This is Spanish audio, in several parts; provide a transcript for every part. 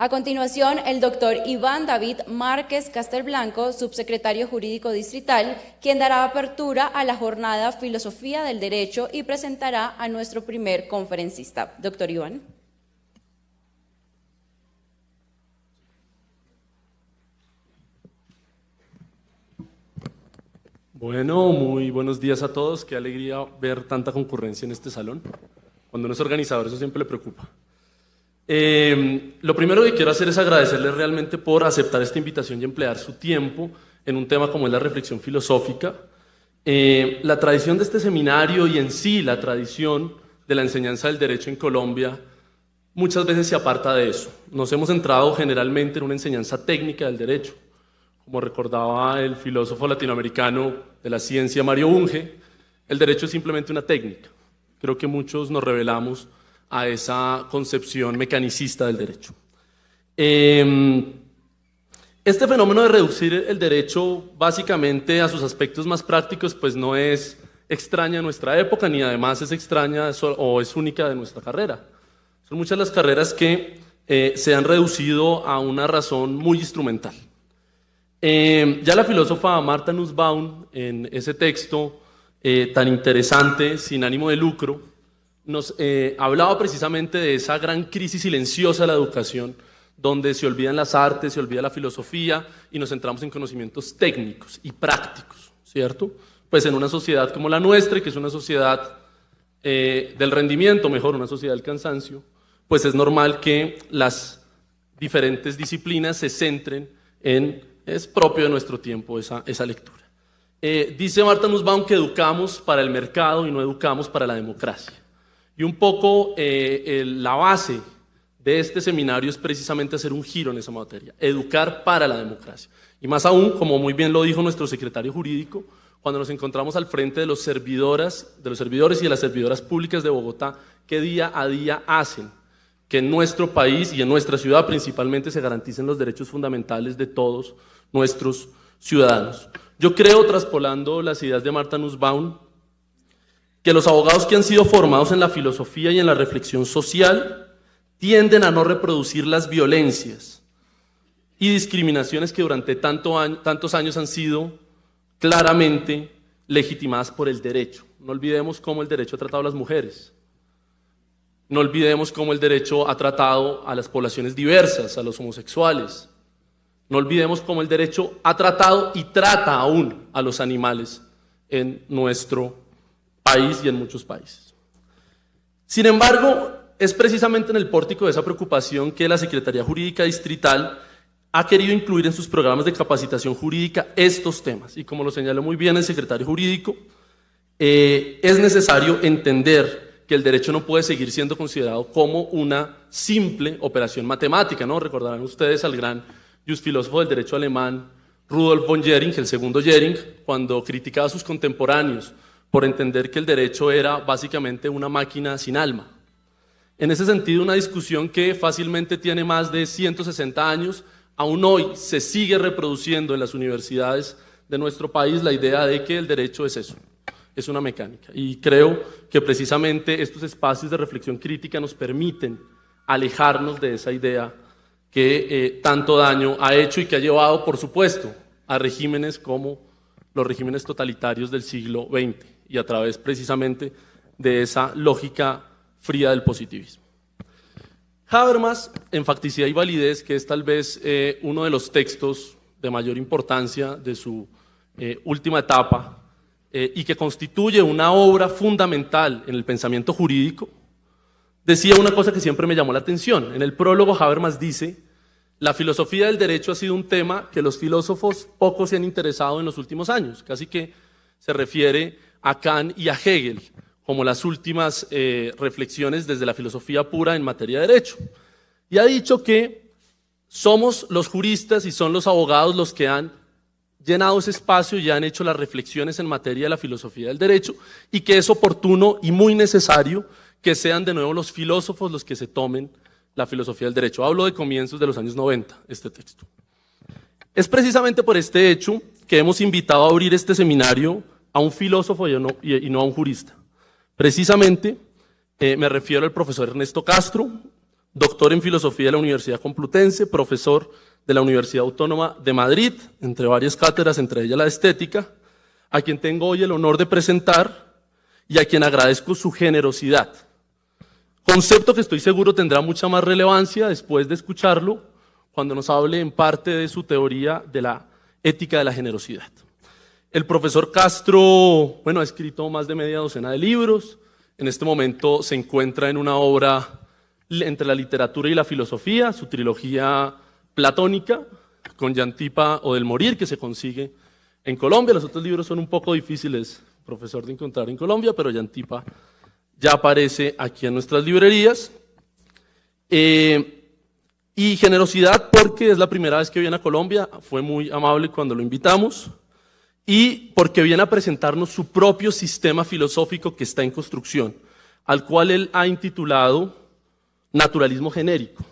A continuación, el doctor Iván David Márquez Castelblanco, subsecretario jurídico distrital, quien dará apertura a la jornada Filosofía del Derecho y presentará a nuestro primer conferencista. Doctor Iván. Bueno, muy buenos días a todos. Qué alegría ver tanta concurrencia en este salón. Cuando uno es organizador, eso siempre le preocupa. Lo primero que quiero hacer es agradecerles realmente por aceptar esta invitación y emplear su tiempo en un tema como es la reflexión filosófica. La tradición de este seminario y en sí la tradición de la enseñanza del derecho en Colombia muchas veces se aparta de eso. Nos hemos centrado generalmente en una enseñanza técnica del derecho. Como recordaba el filósofo latinoamericano de la ciencia Mario Bunge, el derecho es simplemente una técnica. Creo que muchos nos revelamos a esa concepción mecanicista del derecho. Este fenómeno de reducir el derecho básicamente a sus aspectos más prácticos pues no es extraña a nuestra época, ni además es extraña o es única de nuestra carrera. Son muchas las carreras que se han reducido a una razón muy instrumental. Ya la filósofa Martha Nussbaum, en ese texto tan interesante, Sin ánimo de lucro, nos hablaba precisamente de esa gran crisis silenciosa de la educación, donde se olvidan las artes, se olvida la filosofía y nos centramos en conocimientos técnicos y prácticos, ¿cierto? Pues en una sociedad como la nuestra, que es una sociedad del rendimiento, mejor, una sociedad del cansancio, pues es normal que las diferentes disciplinas se centren en, es propio de nuestro tiempo esa lectura. Dice Martha Nussbaum que educamos para el mercado y no educamos para la democracia. Y un poco la base de este seminario es precisamente hacer un giro en esa materia, educar para la democracia. Y más aún, como muy bien lo dijo nuestro secretario jurídico, cuando nos encontramos al frente de los servidores y de las servidoras públicas de Bogotá, que día a día hacen que en nuestro país y en nuestra ciudad principalmente se garanticen los derechos fundamentales de todos nuestros ciudadanos. Yo creo, traspolando las ideas de Martha Nussbaum, que los abogados que han sido formados en la filosofía y en la reflexión social tienden a no reproducir las violencias y discriminaciones que durante tantos años han sido claramente legitimadas por el derecho. No olvidemos cómo el derecho ha tratado a las mujeres. No olvidemos cómo el derecho ha tratado a las poblaciones diversas, a los homosexuales. No olvidemos cómo el derecho ha tratado y trata aún a los animales en nuestro país y en muchos países. Sin embargo, es precisamente en el pórtico de esa preocupación que la Secretaría Jurídica Distrital ha querido incluir en sus programas de capacitación jurídica estos temas. Y como lo señaló muy bien el secretario jurídico, es necesario entender que el derecho no puede seguir siendo considerado como una simple operación matemática, ¿no? Recordarán ustedes al gran filósofo del derecho alemán, Rudolf von Jhering, el segundo Jhering, cuando criticaba a sus contemporáneos por entender que el derecho era básicamente una máquina sin alma. En ese sentido, una discusión que fácilmente tiene más de 160 años, aún hoy se sigue reproduciendo en las universidades de nuestro país la idea de que el derecho es eso, es una mecánica. Y creo que precisamente estos espacios de reflexión crítica nos permiten alejarnos de esa idea que tanto daño ha hecho y que ha llevado, por supuesto, a regímenes como los regímenes totalitarios del siglo XX y a través precisamente de esa lógica fría del positivismo. Habermas, en Facticidad y Validez, que es tal vez uno de los textos de mayor importancia de su última etapa y que constituye una obra fundamental en el pensamiento jurídico, decía una cosa que siempre me llamó la atención. En el prólogo Habermas dice: la filosofía del derecho ha sido un tema que los filósofos poco se han interesado en los últimos años, casi que se refiere a Kant y a Hegel como las últimas reflexiones desde la filosofía pura en materia de derecho. Y ha dicho que somos los juristas y son los abogados los que han llenado ese espacio y han hecho las reflexiones en materia de la filosofía del derecho y que es oportuno y muy necesario que sean de nuevo los filósofos los que se tomen la filosofía del derecho. Hablo de comienzos de los años 90, este texto. Es precisamente por este hecho que hemos invitado a abrir este seminario a un filósofo y no a un jurista. Precisamente me refiero al profesor Ernesto Castro, doctor en filosofía de la Universidad Complutense, profesor de la Universidad Autónoma de Madrid, entre varias cátedras, entre ellas la de estética, a quien tengo hoy el honor de presentar y a quien agradezco su generosidad. Concepto que estoy seguro tendrá mucha más relevancia después de escucharlo, cuando nos hable en parte de su teoría de la ética de la generosidad. El profesor Castro, bueno, ha escrito más de media docena de libros, en este momento se encuentra en una obra entre la literatura y la filosofía, su trilogía platónica, con Yantipa o del Morir, que se consigue en Colombia. Los otros libros son un poco difíciles, profesor, de encontrar en Colombia, pero Yantipa ya aparece aquí en nuestras librerías. Y generosidad porque es la primera vez que viene a Colombia, fue muy amable cuando lo invitamos, y porque viene a presentarnos su propio sistema filosófico que está en construcción, al cual él ha intitulado Naturalismo Genérico.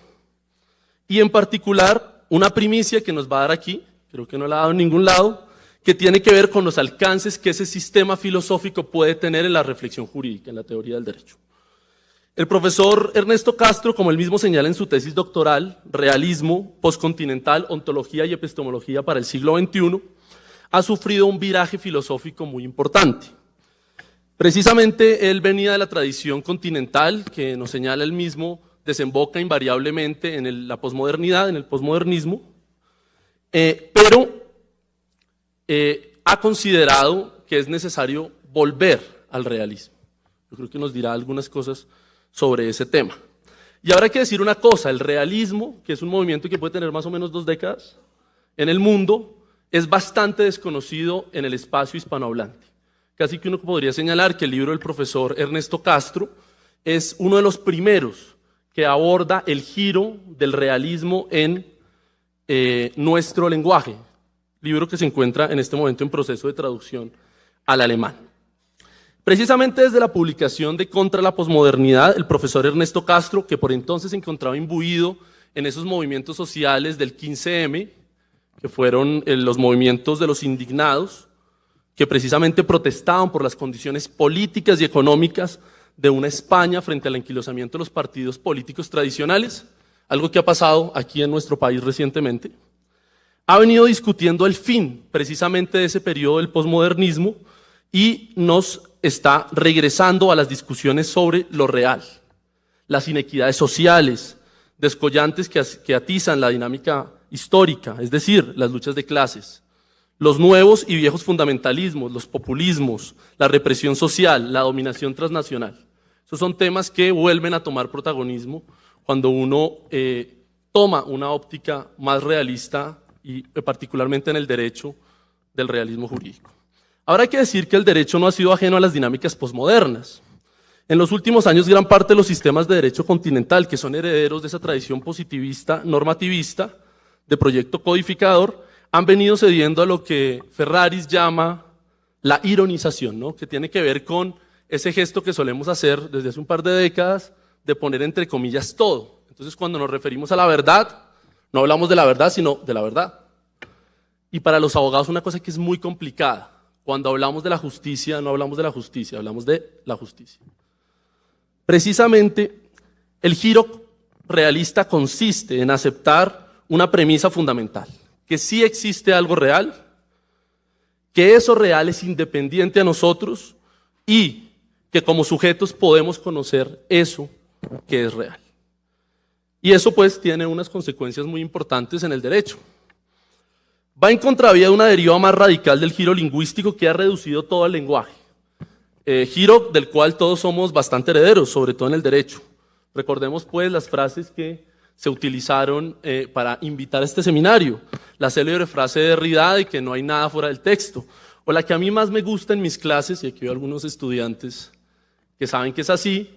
Y en particular, una primicia que nos va a dar aquí, creo que no la ha dado en ningún lado, que tiene que ver con los alcances que ese sistema filosófico puede tener en la reflexión jurídica, en la teoría del derecho. El profesor Ernesto Castro, como él mismo señala en su tesis doctoral, Realismo, Postcontinental, Ontología y Epistemología para el siglo XXI, ha sufrido un viraje filosófico muy importante. Precisamente él venía de la tradición continental, que nos señala él mismo, desemboca invariablemente en la posmodernidad, en el posmodernismo, pero ha considerado que es necesario volver al realismo. Yo creo que nos dirá algunas cosas sobre ese tema. Y ahora hay que decir una cosa, el realismo, que es un movimiento que puede tener más o menos 2 décadas en el mundo, es bastante desconocido en el espacio hispanohablante. Casi que uno podría señalar que el libro del profesor Ernesto Castro es uno de los primeros que aborda el giro del realismo en nuestro lenguaje, libro que se encuentra en este momento en proceso de traducción al alemán. Precisamente desde la publicación de Contra la Posmodernidad, el profesor Ernesto Castro, que por entonces se encontraba imbuido en esos movimientos sociales del 15M, que fueron los movimientos de los indignados, que precisamente protestaban por las condiciones políticas y económicas de una España frente al enquilosamiento de los partidos políticos tradicionales, algo que ha pasado aquí en nuestro país recientemente, ha venido discutiendo el fin precisamente de ese periodo del posmodernismo y nos está regresando a las discusiones sobre lo real, las inequidades sociales, descollantes que atizan la dinámica histórica, es decir, las luchas de clases, los nuevos y viejos fundamentalismos, los populismos, la represión social, la dominación transnacional. Esos son temas que vuelven a tomar protagonismo cuando uno toma una óptica más realista y particularmente en el derecho del realismo jurídico. Ahora hay que decir que el derecho no ha sido ajeno a las dinámicas posmodernas. En los últimos años, gran parte de los sistemas de derecho continental, que son herederos de esa tradición positivista, normativista, de proyecto codificador, han venido cediendo a lo que Ferraris llama la ironización, ¿no? Que tiene que ver con ese gesto que solemos hacer desde hace un par de décadas de poner entre comillas todo. Entonces, cuando nos referimos a la verdad, no hablamos de la verdad, sino de la verdad. Y para los abogados una cosa que es muy complicada. Cuando hablamos de la justicia, no hablamos de la justicia, hablamos de la justicia. Precisamente, el giro realista consiste en aceptar una premisa fundamental, que sí existe algo real, que eso real es independiente a nosotros y que como sujetos podemos conocer eso que es real. Y eso pues tiene unas consecuencias muy importantes en el derecho. Va en contravía de una deriva más radical del giro lingüístico que ha reducido todo el lenguaje. Giro del cual todos somos bastante herederos, sobre todo en el derecho. Recordemos pues las frases que se utilizaron para invitar a este seminario. La célebre frase de Derrida de que no hay nada fuera del texto. O la que a mí más me gusta en mis clases, y aquí veo algunos estudiantes que saben que es así,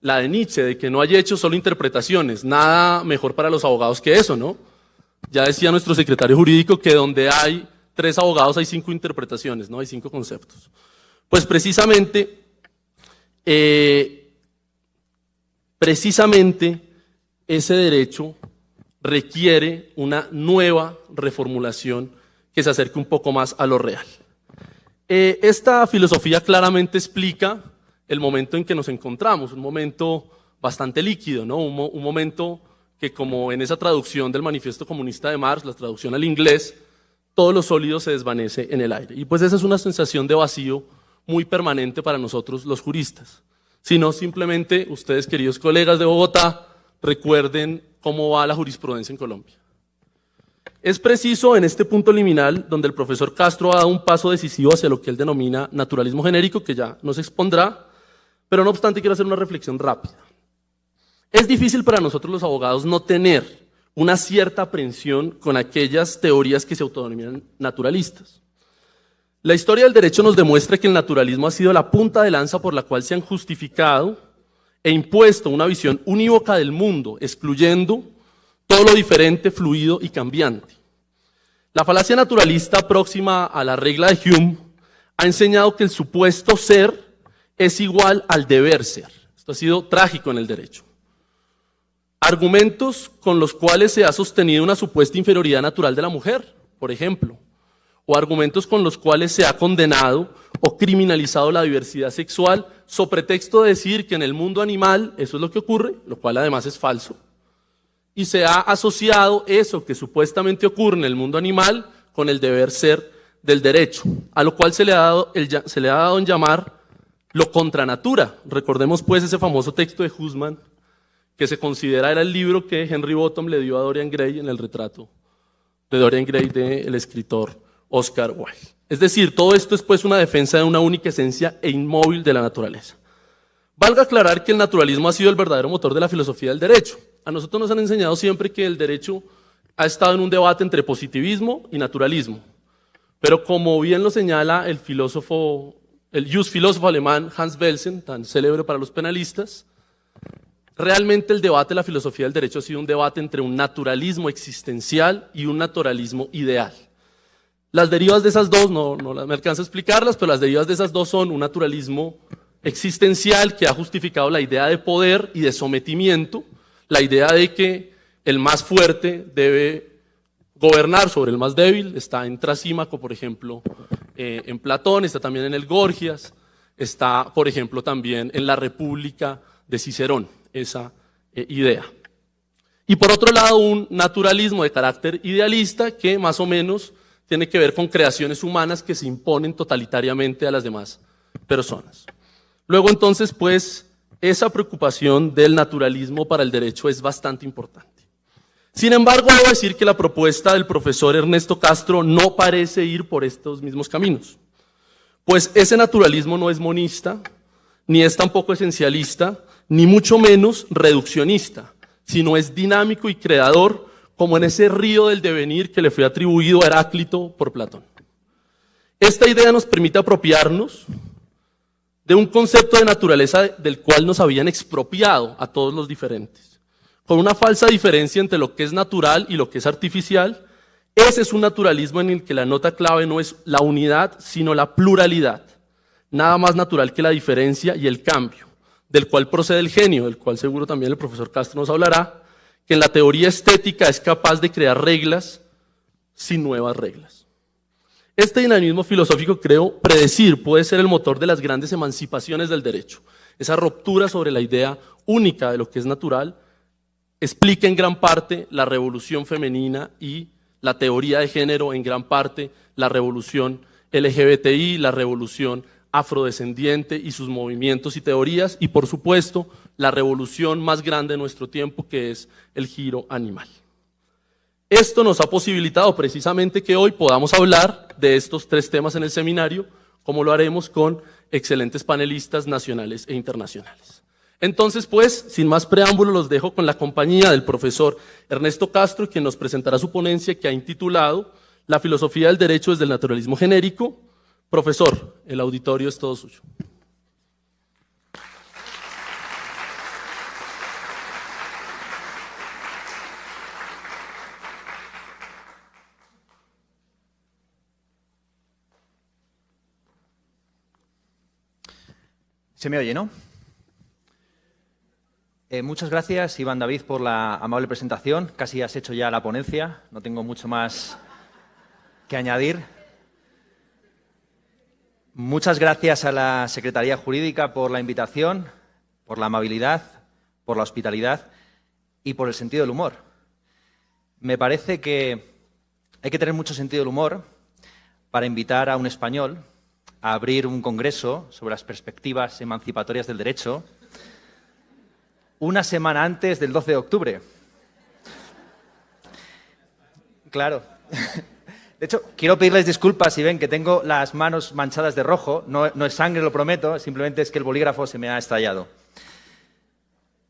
la de Nietzsche, de que no hay hechos, solo interpretaciones. Nada mejor para los abogados que eso, ¿no? Ya decía nuestro secretario jurídico que donde hay 3 abogados hay 5 interpretaciones, ¿no? Hay 5 conceptos. Pues precisamente ese derecho requiere una nueva reformulación que se acerque un poco más a lo real. Esta filosofía claramente explica el momento en que nos encontramos, un momento bastante líquido, ¿no? Un momento que, como en esa traducción del Manifiesto Comunista de Marx, la traducción al inglés, todo lo sólido se desvanece en el aire. Y pues esa es una sensación de vacío muy permanente para nosotros los juristas. Si no, simplemente ustedes, queridos colegas de Bogotá, recuerden cómo va la jurisprudencia en Colombia. Es preciso en este punto liminal, donde el profesor Castro ha dado un paso decisivo hacia lo que él denomina naturalismo genérico, que ya nos expondrá, pero no obstante quiero hacer una reflexión rápida. Es difícil para nosotros los abogados no tener una cierta aprensión con aquellas teorías que se autodenominan naturalistas. La historia del derecho nos demuestra que el naturalismo ha sido la punta de lanza por la cual se han justificado e impuesto una visión unívoca del mundo, excluyendo todo lo diferente, fluido y cambiante. La falacia naturalista próxima a la regla de Hume ha enseñado que el supuesto ser es igual al deber ser. Esto ha sido trágico en el derecho. Argumentos con los cuales se ha sostenido una supuesta inferioridad natural de la mujer, por ejemplo, o argumentos con los cuales se ha condenado o criminalizado la diversidad sexual, so pretexto de decir que en el mundo animal eso es lo que ocurre, lo cual además es falso, y se ha asociado eso que supuestamente ocurre en el mundo animal con el deber ser del derecho, a lo cual se le ha dado en llamar lo contra natura. Recordemos pues ese famoso texto de Husserl, que se considera era el libro que Henry Bottom le dio a Dorian Gray en el retrato de Dorian Gray del escritor Oscar Wilde. Es decir, todo esto es pues una defensa de una única esencia e inmóvil de la naturaleza. Valga aclarar que el naturalismo ha sido el verdadero motor de la filosofía del derecho. A nosotros nos han enseñado siempre que el derecho ha estado en un debate entre positivismo y naturalismo. Pero como bien lo señala el filósofo alemán Hans Belsen, tan célebre para los penalistas, realmente el debate de la filosofía del derecho ha sido un debate entre un naturalismo existencial y un naturalismo ideal. Las derivas de esas dos, no me alcanza a explicarlas, pero las derivas de esas dos son un naturalismo existencial que ha justificado la idea de poder y de sometimiento, la idea de que el más fuerte debe gobernar sobre el más débil, está en Trasímaco, por ejemplo, en Platón, está también en el Gorgias, está, por ejemplo, también en la República de Cicerón, esa idea. Y por otro lado, un naturalismo de carácter idealista que más o menos tiene que ver con creaciones humanas que se imponen totalitariamente a las demás personas. Luego entonces, pues, esa preocupación del naturalismo para el derecho es bastante importante. Sin embargo, debo decir que la propuesta del profesor Ernesto Castro no parece ir por estos mismos caminos, pues ese naturalismo no es monista, ni es tampoco esencialista, ni mucho menos reduccionista, sino es dinámico y creador, como en ese río del devenir que le fue atribuido a Heráclito por Platón. Esta idea nos permite apropiarnos de un concepto de naturaleza del cual nos habían expropiado a todos los diferentes, con una falsa diferencia entre lo que es natural y lo que es artificial. Ese es un naturalismo en el que la nota clave no es la unidad, sino la pluralidad, nada más natural que la diferencia y el cambio, del cual procede el genio, del cual seguro también el profesor Castro nos hablará, que en la teoría estética es capaz de crear reglas sin nuevas reglas. Este dinamismo filosófico, creo, predecir puede ser el motor de las grandes emancipaciones del derecho. Esa ruptura sobre la idea única de lo que es natural explica en gran parte la revolución femenina y la teoría de género, en gran parte la revolución LGBTI, la revolución afrodescendiente y sus movimientos y teorías, y por supuesto la revolución más grande de nuestro tiempo, que es el giro animal. Esto nos ha posibilitado precisamente que hoy podamos hablar de estos tres temas en el seminario, como lo haremos con excelentes panelistas nacionales e internacionales. Entonces, pues, sin más preámbulo, los dejo con la compañía del profesor Ernesto Castro, quien nos presentará su ponencia que ha intitulado La filosofía del derecho desde el naturalismo genérico. Profesor, el auditorio es todo suyo. ¿Se me oye, no? Muchas gracias, Iván David, por la amable presentación. Casi has hecho ya la ponencia, no tengo mucho más que añadir. Muchas gracias a la Secretaría Jurídica por la invitación, por la amabilidad, por la hospitalidad y por el sentido del humor. Me parece que hay que tener mucho sentido del humor para invitar a un español a abrir un congreso sobre las perspectivas emancipatorias del derecho una semana antes del 12 de octubre. Claro. De hecho, quiero pedirles disculpas si ven que tengo las manos manchadas de rojo. No es sangre, lo prometo, simplemente es que el bolígrafo se me ha estallado.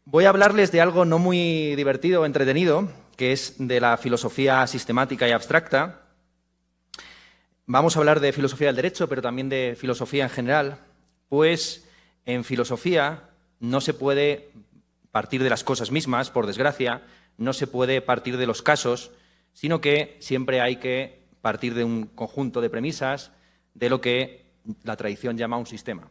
Voy a hablarles de algo no muy divertido o entretenido, que es de la filosofía sistemática y abstracta. Vamos a hablar de filosofía del derecho, pero también de filosofía en general, pues en filosofía no se puede partir de las cosas mismas, por desgracia, no se puede partir de los casos, sino que siempre hay que partir de un conjunto de premisas de lo que la tradición llama un sistema.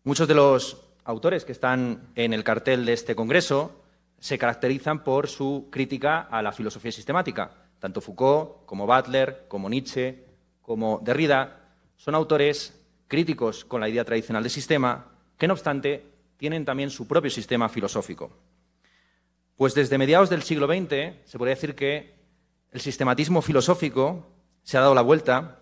Muchos de los autores que están en el cartel de este congreso se caracterizan por su crítica a la filosofía sistemática. Tanto Foucault, como Butler, como Nietzsche, como Derrida, son autores críticos con la idea tradicional de sistema, que no obstante tienen también su propio sistema filosófico. Pues desde mediados del siglo XX se podría decir que el sistematismo filosófico se ha dado la vuelta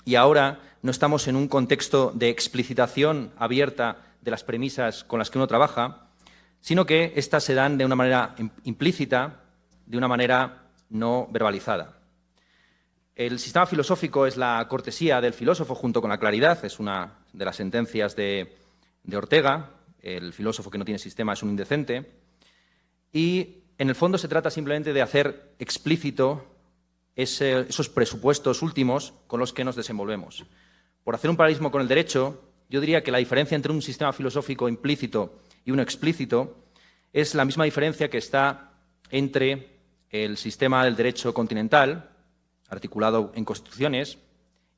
y ahora no estamos en un contexto de explicitación abierta de las premisas con las que uno trabaja, sino que éstas se dan de una manera implícita, de una manera no verbalizada. El sistema filosófico es la cortesía del filósofo junto con la claridad, es una de las sentencias de Ortega, el filósofo que no tiene sistema es un indecente, y en el fondo se trata simplemente de hacer explícito esos presupuestos últimos con los que nos desenvolvemos. Por hacer un paralelismo con el derecho, yo diría que la diferencia entre un sistema filosófico implícito y uno explícito es la misma diferencia que está entre el sistema del derecho continental, articulado en constituciones,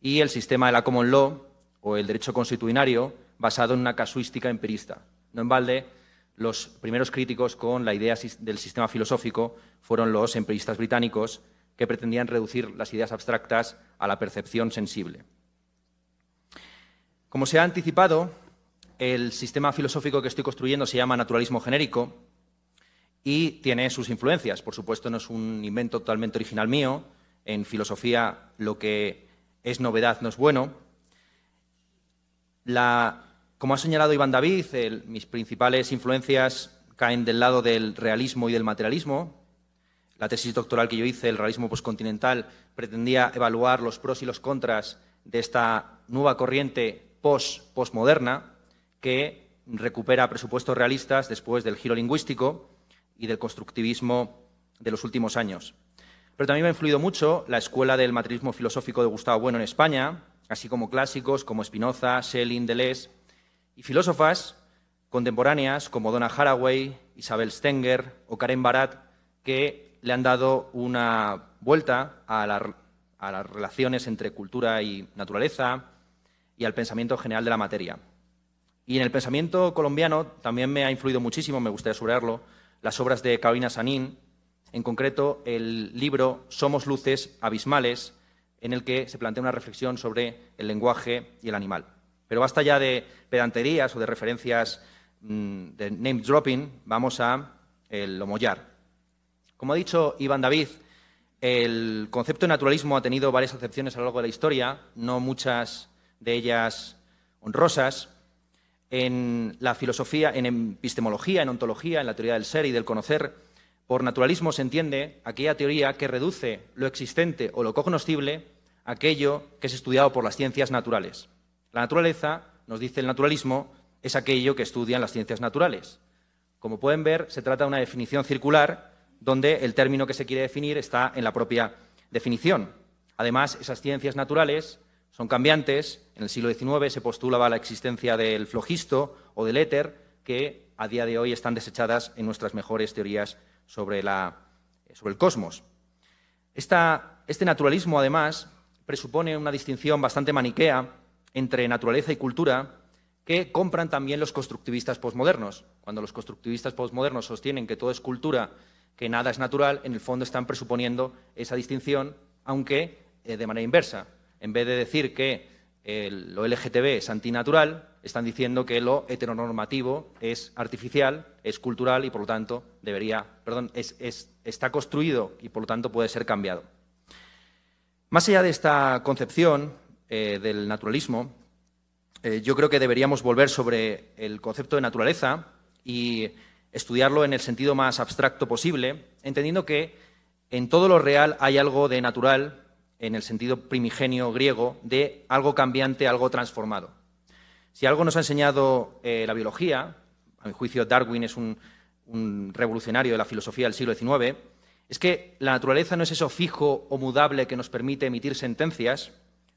y el sistema de la common law, o el derecho consuetudinario, basado en una casuística empirista. No en balde, los primeros críticos con la idea del sistema filosófico fueron los empiristas británicos, que pretendían reducir las ideas abstractas a la percepción sensible. Como se ha anticipado, el sistema filosófico que estoy construyendo se llama naturalismo genérico y tiene sus influencias. Por supuesto, no es un invento totalmente original mío. En filosofía, lo que es novedad no es bueno. Como ha señalado Iván David, mis principales influencias caen del lado del realismo y del materialismo. La tesis doctoral que yo hice, el realismo postcontinental, pretendía evaluar los pros y los contras de esta nueva corriente postmoderna que recupera presupuestos realistas después del giro lingüístico y del constructivismo de los últimos años. Pero también me ha influido mucho la escuela del materialismo filosófico de Gustavo Bueno en España, así como clásicos como Spinoza, Schelling, Deleuze, y filósofas contemporáneas como Donna Haraway, Isabel Stenger o Karen Barat, que le han dado una vuelta a las relaciones entre cultura y naturaleza y al pensamiento general de la materia. Y en el pensamiento colombiano también me ha influido muchísimo, me gustaría subrayarlo, las obras de Carolina Sanín, en concreto el libro Somos luces abismales, en el que se plantea una reflexión sobre el lenguaje y el animal. Pero basta ya de pedanterías o de referencias de name dropping, vamos a lo mollar. Como ha dicho Iván David, el concepto de naturalismo ha tenido varias acepciones a lo largo de la historia, no muchas de ellas honrosas. En la filosofía, en epistemología, en ontología, en la teoría del ser y del conocer, por naturalismo se entiende aquella teoría que reduce lo existente o lo cognoscible a aquello que es estudiado por las ciencias naturales. La naturaleza, nos dice el naturalismo, es aquello que estudian las ciencias naturales. Como pueden ver, se trata de una definición circular donde el término que se quiere definir está en la propia definición. Además, esas ciencias naturales son cambiantes. En el siglo XIX se postulaba la existencia del flogisto o del éter, que a día de hoy están desechadas en nuestras mejores teorías sobre el cosmos. Este naturalismo, además, presupone una distinción bastante maniquea entre naturaleza y cultura que compran también los constructivistas posmodernos. Cuando los constructivistas posmodernos sostienen que todo es cultura, que nada es natural, en el fondo están presuponiendo esa distinción, aunque de manera inversa. En vez de decir que lo LGTB es antinatural, están diciendo que lo heteronormativo es artificial, es cultural y, por lo tanto, está construido y, por lo tanto, puede ser cambiado. Más allá de esta concepción del naturalismo, yo creo que deberíamos volver sobre el concepto de naturaleza y estudiarlo en el sentido más abstracto posible, entendiendo que en todo lo real hay algo de natural, en el sentido primigenio griego, de algo cambiante, algo transformado. Si algo nos ha enseñado la biología, a mi juicio Darwin es un revolucionario de la filosofía del siglo XIX, es que la naturaleza no es eso fijo o mudable que nos permite emitir sentencias,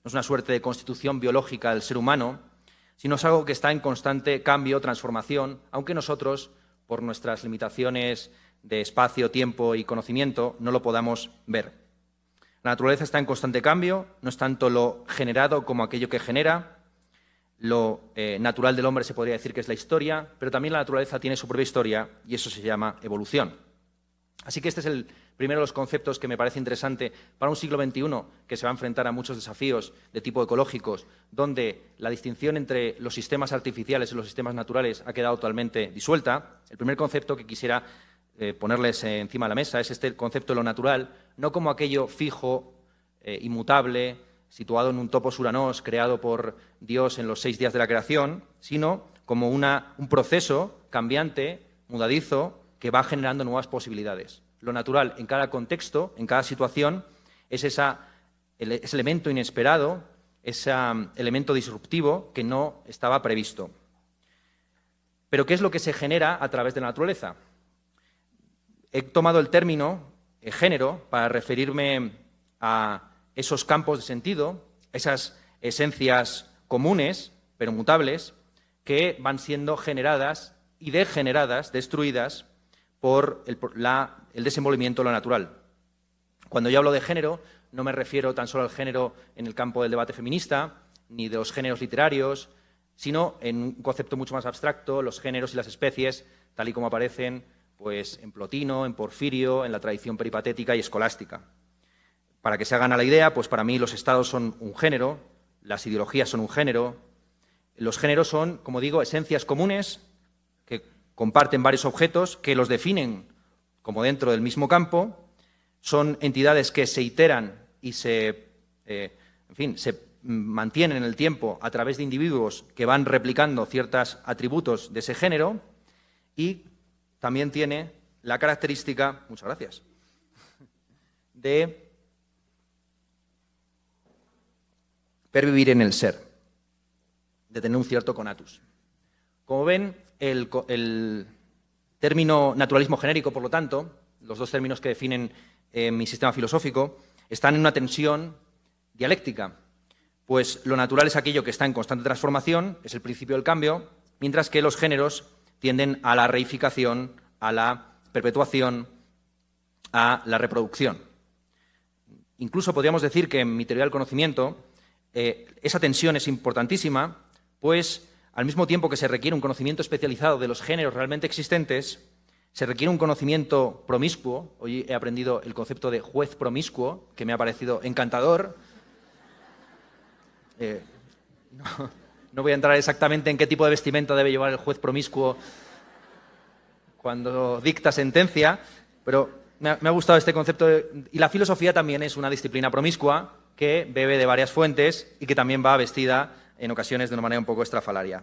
no es una suerte de constitución biológica del ser humano, sino es algo que está en constante cambio, transformación, aunque nosotros, por nuestras limitaciones de espacio, tiempo y conocimiento, no lo podamos ver. La naturaleza está en constante cambio, no es tanto lo generado como aquello que genera. Lo natural del hombre se podría decir que es la historia, pero también la naturaleza tiene su propia historia y eso se llama evolución. Así que este es el primero de los conceptos que me parece interesante para un siglo XXI que se va a enfrentar a muchos desafíos de tipo ecológicos, donde la distinción entre los sistemas artificiales y los sistemas naturales ha quedado totalmente disuelta. El primer concepto que quisiera ponerles encima de la mesa es este concepto de lo natural, no como aquello fijo, inmutable, situado en un topos uranos creado por Dios en los 6 días de la creación, sino como un proceso cambiante, mudadizo, que va generando nuevas posibilidades. Lo natural en cada contexto, en cada situación, es ese elemento inesperado, ese elemento disruptivo que no estaba previsto. Pero ¿qué es lo que se genera a través de la naturaleza? He tomado el término género para referirme a esos campos de sentido, esas esencias comunes, pero mutables, que van siendo generadas y degeneradas, destruidas, por el desenvolvimiento de lo natural. Cuando yo hablo de género, no me refiero tan solo al género en el campo del debate feminista, ni de los géneros literarios, sino en un concepto mucho más abstracto, los géneros y las especies, tal y como aparecen pues, en Plotino, en Porfirio, en la tradición peripatética y escolástica. Para que se hagan a la idea, pues para mí los estados son un género, las ideologías son un género. Los géneros son, como digo, esencias comunes que comparten varios objetos que los definen como dentro del mismo campo. Son entidades que se iteran y se mantienen en el tiempo a través de individuos que van replicando ciertos atributos de ese género y también tiene la característica, muchas gracias, de pervivir en el ser, de tener un cierto conatus. Como ven, el término naturalismo genérico, por lo tanto, los dos términos que definen mi sistema filosófico, están en una tensión dialéctica, pues lo natural es aquello que está en constante transformación, es el principio del cambio, mientras que los géneros tienden a la reificación, a la perpetuación, a la reproducción. Incluso podríamos decir que en mi teoría del conocimiento esa tensión es importantísima, pues al mismo tiempo que se requiere un conocimiento especializado de los géneros realmente existentes, se requiere un conocimiento promiscuo. Hoy he aprendido el concepto de juez promiscuo, que me ha parecido encantador. No voy a entrar exactamente en qué tipo de vestimenta debe llevar el juez promiscuo cuando dicta sentencia, pero me ha gustado este concepto. Y la filosofía también es una disciplina promiscua que bebe de varias fuentes y que también va vestida en ocasiones de una manera un poco estrafalaria.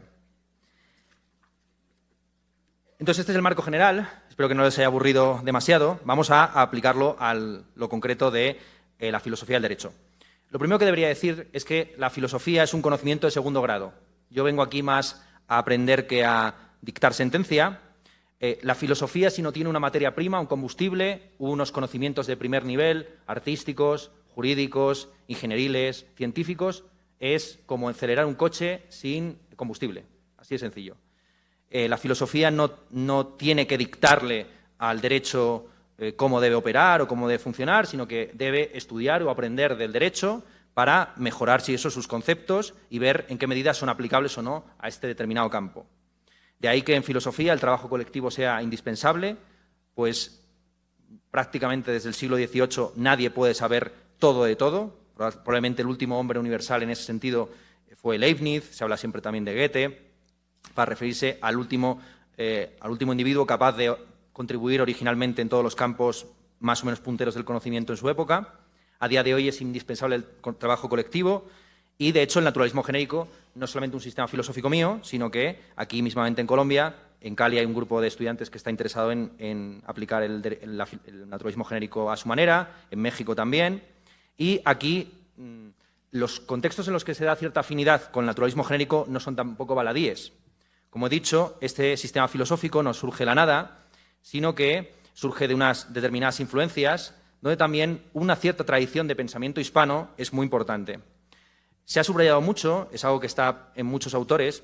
Entonces, este es el marco general. Espero que no les haya aburrido demasiado. Vamos a aplicarlo a lo concreto de la filosofía del derecho. Lo primero que debería decir es que la filosofía es un conocimiento de segundo grado. Yo vengo aquí más a aprender que a dictar sentencia. La filosofía, si no tiene una materia prima, un combustible, unos conocimientos de primer nivel, artísticos, jurídicos, ingenieriles, científicos, es como acelerar un coche sin combustible. Así de sencillo. La filosofía no tiene que dictarle al derecho cómo debe operar o cómo debe funcionar, sino que debe estudiar o aprender del derecho para mejorar sus conceptos y ver en qué medida son aplicables o no a este determinado campo. De ahí que en filosofía el trabajo colectivo sea indispensable, pues prácticamente desde el siglo XVIII nadie puede saber todo de todo. Probablemente el último hombre universal en ese sentido fue Leibniz, se habla siempre también de Goethe. para referirse al último individuo capaz de contribuir originalmente en todos los campos más o menos punteros del conocimiento en su época. A día de hoy es indispensable el trabajo colectivo y, de hecho, el naturalismo genérico no es solamente un sistema filosófico mío, sino que aquí mismamente en Colombia, en Cali, hay un grupo de estudiantes que está interesado en aplicar el naturalismo genérico a su manera, en México también, y aquí los contextos en los que se da cierta afinidad con el naturalismo genérico no son tampoco baladíes. Como he dicho, este sistema filosófico no surge de la nada, sino que surge de unas determinadas influencias, donde también una cierta tradición de pensamiento hispano es muy importante. Se ha subrayado mucho, es algo que está en muchos autores,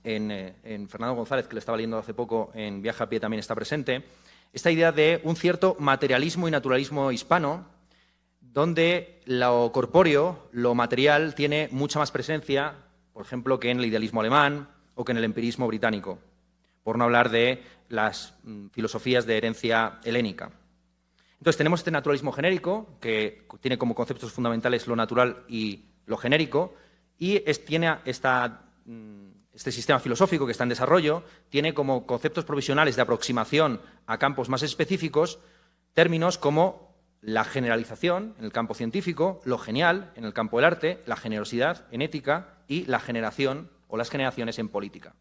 en Fernando González, que le estaba leyendo hace poco, en Viaje a pie también está presente, esta idea de un cierto materialismo y naturalismo hispano, donde lo corpóreo, lo material, tiene mucha más presencia, por ejemplo, que en el idealismo alemán o que en el empirismo británico, por no hablar de las filosofías de herencia helénica. Entonces, tenemos este naturalismo genérico, que tiene como conceptos fundamentales lo natural y lo genérico, y tiene este sistema filosófico que está en desarrollo, tiene como conceptos provisionales de aproximación a campos más específicos términos como la generalización en el campo científico, lo genial en el campo del arte, la generosidad en ética y la generación o las generaciones en política.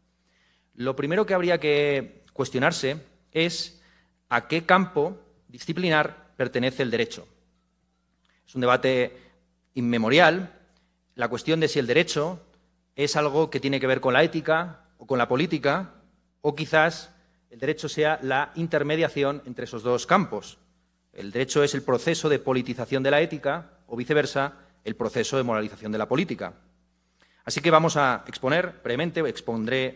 Lo primero que habría que cuestionarse es a qué campo disciplinar pertenece el derecho. Es un debate inmemorial la cuestión de si el derecho es algo que tiene que ver con la ética o con la política, o quizás el derecho sea la intermediación entre esos dos campos. El derecho es el proceso de politización de la ética o viceversa, el proceso de moralización de la política. Así que vamos a expondré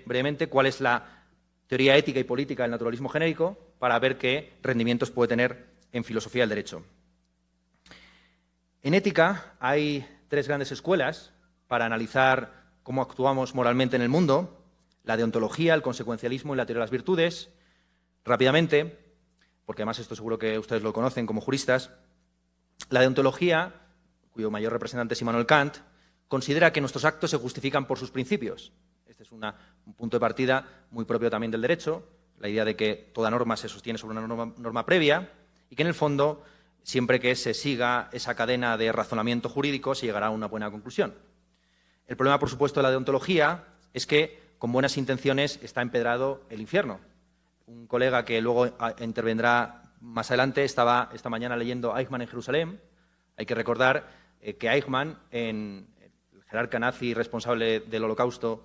brevemente cuál es la teoría ética y política del naturalismo genérico para ver qué rendimientos puede tener en filosofía del derecho. En ética hay tres grandes escuelas para analizar cómo actuamos moralmente en el mundo: la deontología, el consecuencialismo y la teoría de las virtudes. Rápidamente, porque además esto seguro que ustedes lo conocen como juristas, la deontología, cuyo mayor representante es Immanuel Kant, considera que nuestros actos se justifican por sus principios. Este es un punto de partida muy propio también del derecho, la idea de que toda norma se sostiene sobre una norma previa y que, en el fondo, siempre que se siga esa cadena de razonamiento jurídico, se llegará a una buena conclusión. El problema, por supuesto, de la deontología es que, con buenas intenciones, está empedrado el infierno. Un colega que luego intervendrá más adelante estaba esta mañana leyendo Eichmann en Jerusalén. Hay que recordar que Eichmann, el jerarca nazi responsable del Holocausto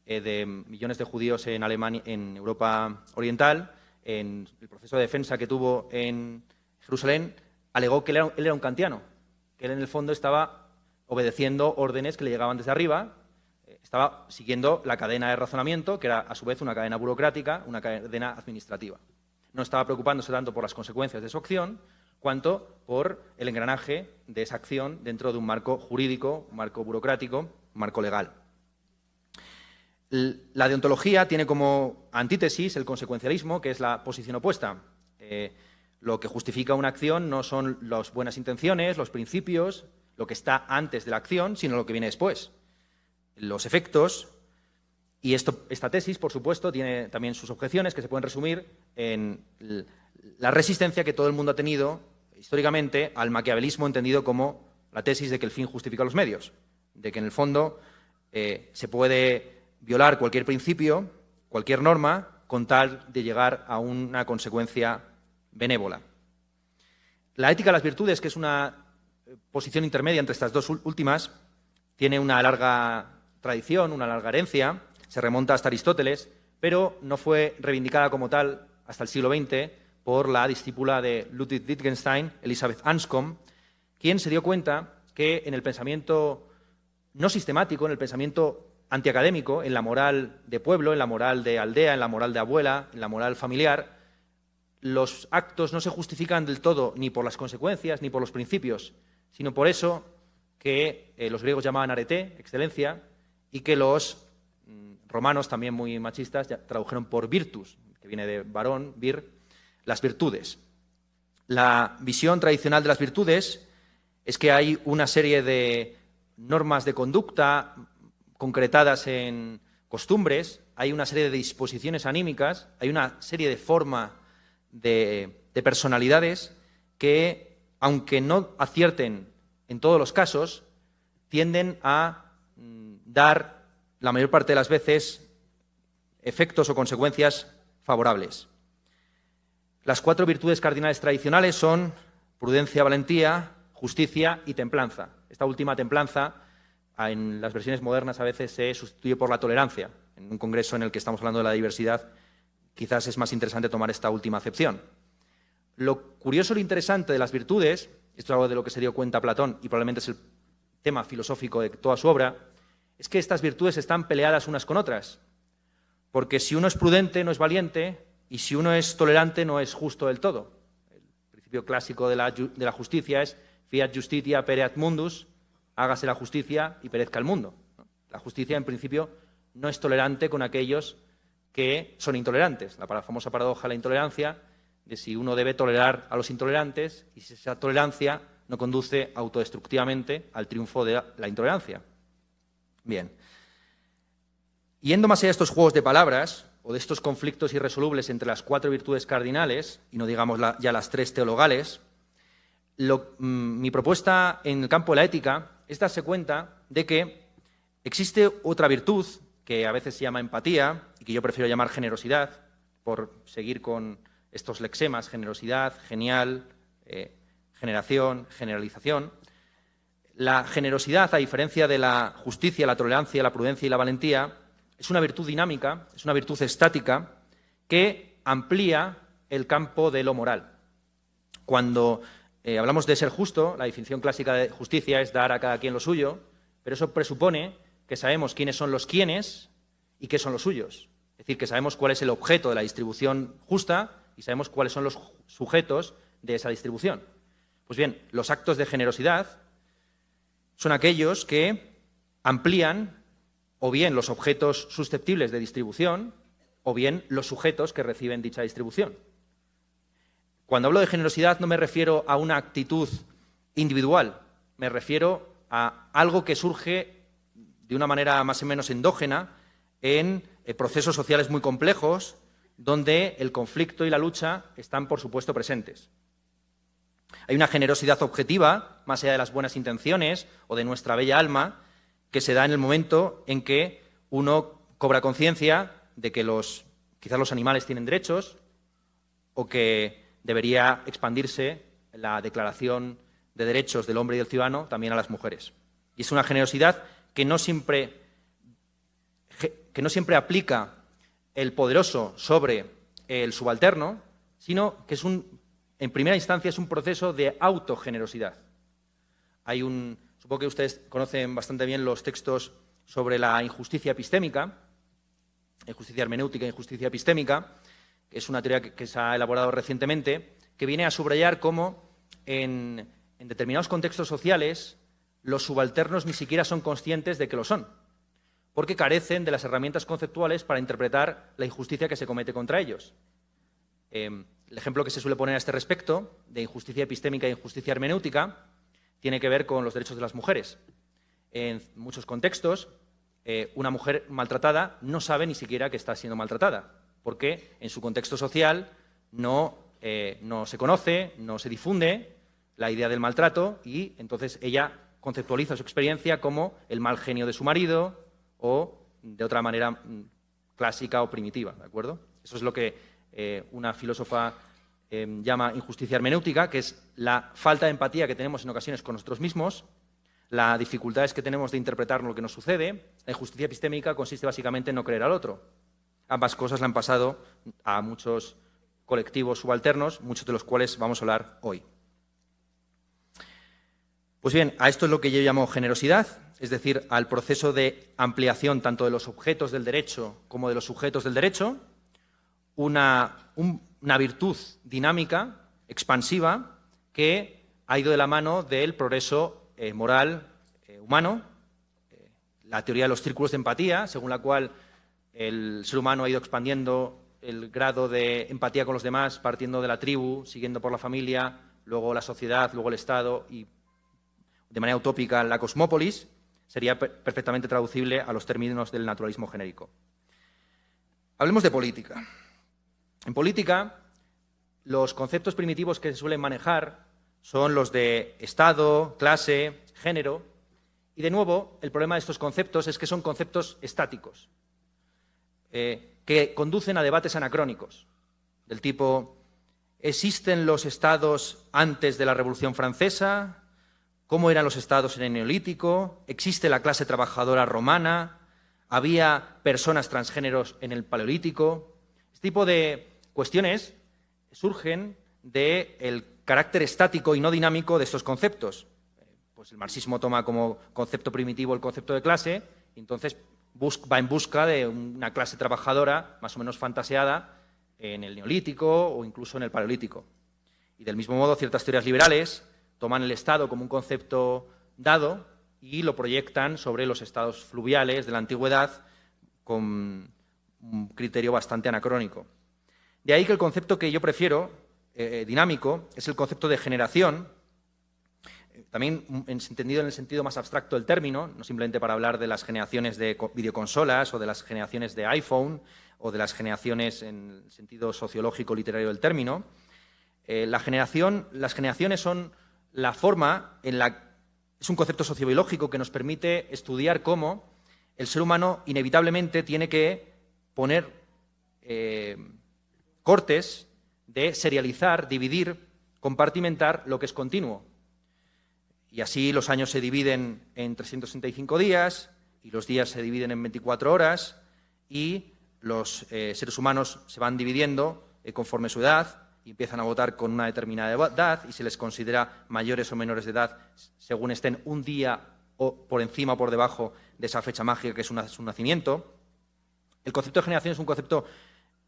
de millones de judíos en Alemania, en Europa Oriental, en el proceso de defensa que tuvo en Jerusalén, alegó que él era un kantiano, que él en el fondo estaba obedeciendo órdenes que le llegaban desde arriba, estaba siguiendo la cadena de razonamiento, que era a su vez una cadena burocrática, una cadena administrativa. No estaba preocupándose tanto por las consecuencias de su acción, cuanto por el engranaje de esa acción dentro de un marco jurídico, un marco burocrático, un marco legal. La deontología tiene como antítesis el consecuencialismo, que es la posición opuesta. Lo que justifica una acción no son las buenas intenciones, los principios, lo que está antes de la acción, sino lo que viene después. Los efectos, y esta tesis, por supuesto, tiene también sus objeciones, que se pueden resumir en la resistencia que todo el mundo ha tenido históricamente al maquiavelismo, entendido como la tesis de que el fin justifica los medios, de que en el fondo se puede violar cualquier principio, cualquier norma, con tal de llegar a una consecuencia benévola. La ética de las virtudes, que es una posición intermedia entre estas dos últimas, tiene una larga tradición, una larga herencia, se remonta hasta Aristóteles, pero no fue reivindicada como tal hasta el siglo XX por la discípula de Ludwig Wittgenstein, Elisabeth Anscombe, quien se dio cuenta que en el pensamiento no sistemático, en el pensamiento antiacadémico, en la moral de pueblo, en la moral de aldea, en la moral de abuela, en la moral familiar, los actos no se justifican del todo ni por las consecuencias ni por los principios, sino por eso que los griegos llamaban arete, excelencia, y que los romanos, también muy machistas, ya tradujeron por virtus, que viene de varón, vir, las virtudes. La visión tradicional de las virtudes es que hay una serie de normas de conducta concretadas en costumbres, hay una serie de disposiciones anímicas, hay una serie de formas de personalidades que, aunque no acierten en todos los casos, tienden a dar, la mayor parte de las veces, efectos o consecuencias favorables. Las 4 virtudes cardinales tradicionales son prudencia, valentía, justicia y templanza. Esta última, templanza, en las versiones modernas a veces se sustituye por la tolerancia. En un congreso en el que estamos hablando de la diversidad, quizás es más interesante tomar esta última acepción. Lo curioso, lo interesante de las virtudes, esto es algo de lo que se dio cuenta Platón y probablemente es el tema filosófico de toda su obra, es que estas virtudes están peleadas unas con otras. Porque si uno es prudente, no es valiente, y si uno es tolerante, no es justo del todo. El principio clásico de la justicia es fiat justitia pereat mundus, hágase la justicia y perezca el mundo. La justicia, en principio, no es tolerante con aquellos que son intolerantes. La famosa paradoja de la intolerancia, de si uno debe tolerar a los intolerantes y si esa tolerancia no conduce autodestructivamente al triunfo de la intolerancia. Bien. Yendo más allá de estos juegos de palabras o de estos conflictos irresolubles entre las 4 virtudes cardinales, y no digamos ya las 3 teologales, mi propuesta en el campo de la ética es darse cuenta de que existe otra virtud que a veces se llama empatía y que yo prefiero llamar generosidad, por seguir con estos lexemas: generosidad, genial, generación, generalización. La generosidad, a diferencia de la justicia, la tolerancia, la prudencia y la valentía, es una virtud dinámica, es una virtud estática que amplía el campo de lo moral. Cuando hablamos de ser justo, la definición clásica de justicia es dar a cada quien lo suyo, pero eso presupone que sabemos quiénes son los quiénes y qué son los suyos. Es decir, que sabemos cuál es el objeto de la distribución justa y sabemos cuáles son los sujetos de esa distribución. Pues bien, los actos de generosidad son aquellos que amplían o bien los objetos susceptibles de distribución o bien los sujetos que reciben dicha distribución. Cuando hablo de generosidad no me refiero a una actitud individual, me refiero a algo que surge de una manera más o menos endógena en procesos sociales muy complejos donde el conflicto y la lucha están, por supuesto, presentes. Hay una generosidad objetiva, más allá de las buenas intenciones o de nuestra bella alma, que se da en el momento en que uno cobra conciencia de que quizás los animales tienen derechos o que debería expandirse la Declaración de Derechos del Hombre y del Ciudadano también a las mujeres. Y es una generosidad que no siempre aplica el poderoso sobre el subalterno, sino que en primera instancia es un proceso de autogenerosidad. Supongo que ustedes conocen bastante bien los textos sobre la injusticia epistémica, injusticia hermenéutica e injusticia epistémica, que es una teoría que se ha elaborado recientemente, que viene a subrayar cómo en determinados contextos sociales los subalternos ni siquiera son conscientes de que lo son, porque carecen de las herramientas conceptuales para interpretar la injusticia que se comete contra ellos. El ejemplo que se suele poner a este respecto, de injusticia epistémica e injusticia hermenéutica, tiene que ver con los derechos de las mujeres. En muchos contextos, una mujer maltratada no sabe ni siquiera que está siendo maltratada, porque en su contexto social no se conoce, no se difunde la idea del maltrato y entonces ella conceptualiza su experiencia como el mal genio de su marido o de otra manera clásica o primitiva, ¿de acuerdo? Eso es lo que una filósofa llama injusticia hermenéutica, que es la falta de empatía que tenemos en ocasiones con nosotros mismos, las dificultades que tenemos de interpretar lo que nos sucede. La injusticia epistémica consiste básicamente en no creer al otro. Ambas cosas le han pasado a muchos colectivos subalternos, muchos de los cuales vamos a hablar hoy. Pues bien, a esto es lo que yo llamo generosidad, es decir, al proceso de ampliación tanto de los objetos del derecho como de los sujetos del derecho, una virtud dinámica, expansiva, que ha ido de la mano del progreso moral humano, la teoría de los círculos de empatía, según la cual el ser humano ha ido expandiendo el grado de empatía con los demás, partiendo de la tribu, siguiendo por la familia, luego la sociedad, luego el Estado y, de manera utópica, la cosmópolis, sería perfectamente traducible a los términos del naturalismo genérico. Hablemos de política. En política, los conceptos primitivos que se suelen manejar son los de Estado, clase, género, y de nuevo, el problema de estos conceptos es que son conceptos estáticos, que conducen a debates anacrónicos, del tipo, ¿existen los estados antes de la Revolución Francesa? ¿Cómo eran los estados en el Neolítico? ¿Existe la clase trabajadora romana? ¿Había personas transgéneros en el Paleolítico? Este tipo de cuestiones surgen del carácter estático y no dinámico de estos conceptos. Pues el marxismo toma como concepto primitivo el concepto de clase y entonces va en busca de una clase trabajadora más o menos fantaseada en el Neolítico o incluso en el Paleolítico. Y del mismo modo, ciertas teorías liberales toman el Estado como un concepto dado y lo proyectan sobre los estados fluviales de la antigüedad con un criterio bastante anacrónico. De ahí que el concepto que yo prefiero, dinámico, es el concepto de generación, también entendido en el sentido más abstracto del término, no simplemente para hablar de las generaciones de videoconsolas o de las generaciones de iPhone o de las generaciones en el sentido sociológico literario del término. Las generaciones son la forma en la es un concepto sociobiológico que nos permite estudiar cómo el ser humano inevitablemente tiene que poner cortes de serializar, dividir, compartimentar lo que es continuo. Y así los años se dividen en 365 días y los días se dividen en 24 horas y los seres humanos se van dividiendo conforme su edad y empiezan a votar con una determinada edad y se les considera mayores o menores de edad según estén un día o por encima o por debajo de esa fecha mágica que es su nacimiento. El concepto de generación es un concepto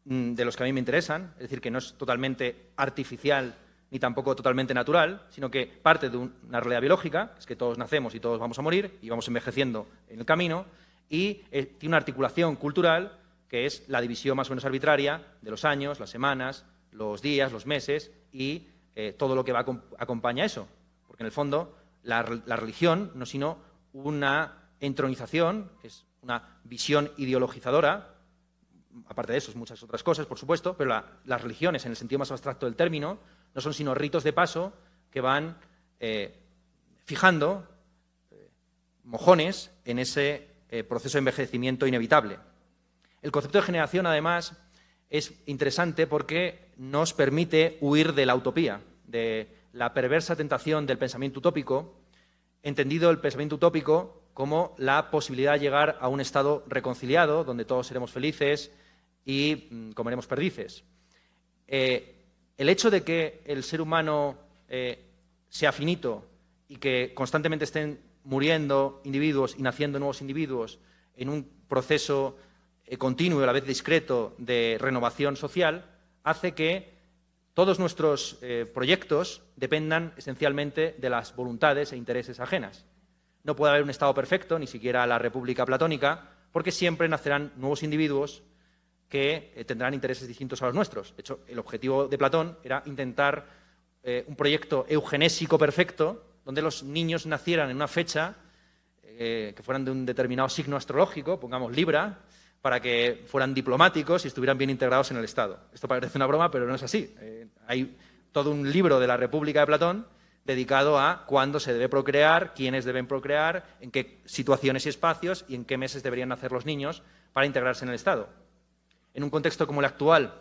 de los que a mí me interesan, es decir, que no es totalmente artificial ni tampoco totalmente natural, sino que parte de una realidad biológica, es que todos nacemos y todos vamos a morir y vamos envejeciendo en el camino, y tiene una articulación cultural que es la división más o menos arbitraria de los años, las semanas, los días, los meses y todo lo que acompaña eso. Porque en el fondo la religión no es sino una entronización, es una visión ideologizadora, aparte de eso, muchas otras cosas, por supuesto, pero las religiones, en el sentido más abstracto del término, no son sino ritos de paso que van fijando mojones en ese proceso de envejecimiento inevitable. El concepto de generación, además, es interesante porque nos permite huir de la utopía, de la perversa tentación del pensamiento utópico, entendido el pensamiento utópico como la posibilidad de llegar a un estado reconciliado, donde todos seremos felices y comeremos perdices. El hecho de que el ser humano sea finito y que constantemente estén muriendo individuos y naciendo nuevos individuos en un proceso continuo y a la vez discreto de renovación social, hace que todos nuestros proyectos dependan esencialmente de las voluntades e intereses ajenas. No puede haber un Estado perfecto, ni siquiera la República Platónica, porque siempre nacerán nuevos individuos que tendrán intereses distintos a los nuestros. De hecho, el objetivo de Platón era intentar un proyecto eugenésico perfecto, donde los niños nacieran en una fecha que fueran de un determinado signo astrológico, pongamos Libra, para que fueran diplomáticos y estuvieran bien integrados en el Estado. Esto parece una broma, pero no es así. Hay todo un libro de la República de Platón dedicado a cuándo se debe procrear, quiénes deben procrear, en qué situaciones y espacios y en qué meses deberían nacer los niños para integrarse en el Estado. En un contexto como el actual,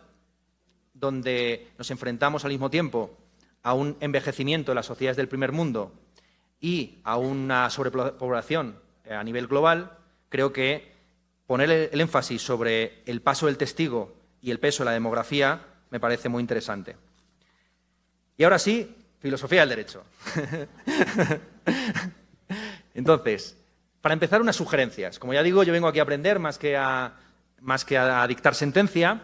donde nos enfrentamos al mismo tiempo a un envejecimiento de las sociedades del primer mundo y a una sobrepoblación a nivel global, creo que poner el énfasis sobre el paso del testigo y el peso de la demografía me parece muy interesante. Y ahora sí, filosofía del derecho. Entonces, para empezar, unas sugerencias. Como ya digo, yo vengo aquí a aprender más que a dictar sentencia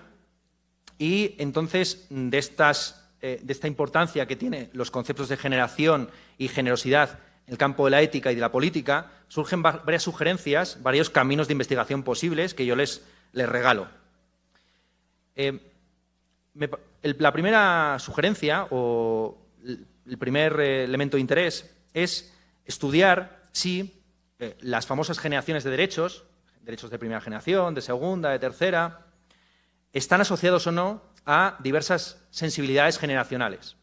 y entonces de esta importancia que tienen los conceptos de generación y generosidad en el campo de la ética y de la política, surgen varias sugerencias, varios caminos de investigación posibles que yo les regalo. La primera sugerencia o el primer elemento de interés es estudiar si las famosas generaciones de derechos de primera generación, de segunda, de tercera, están asociados o no a diversas sensibilidades generacionales.